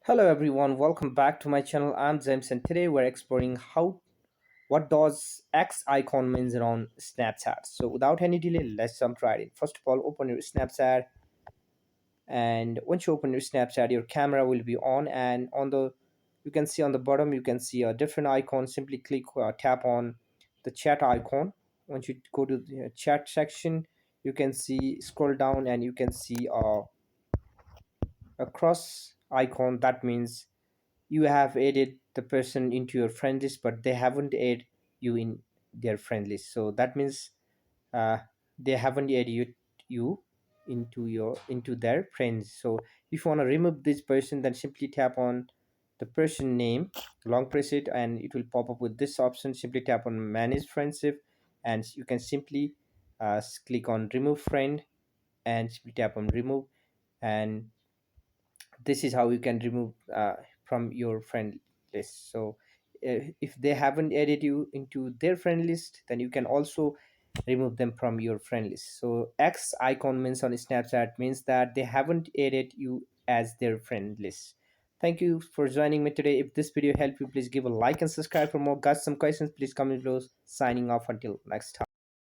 Hello everyone, welcome back to my channel. I'm James and today we're exploring how what does X icon means on Snapchat. So without any delay, let's jump right in. First of all, open your Snapchat, and once you open your Snapchat, your camera will be on, and on the you can see on the bottom you can see a different icon. Simply click tap on the chat icon. Once you go to the chat section, you can see scroll down and you can see a cross icon. That means you have added the person into your friend list but they haven't added you in their friend list, so that means uh, they haven't added you into their friends. So if you want to remove this person, then simply tap on the person name, long press it, and it will pop up with this option. Simply tap on manage friendship, and you can simply click on remove friend and simply tap on remove, and this is how you can remove from your friend list. So if they haven't added you into their friend list, then you can also remove them from your friend list. So X icon means on Snapchat means that they haven't added you as their friend list. Thank you for joining me today. If this video helped you, please give a like and subscribe. For more, got some questions, please comment below. Signing off until next time.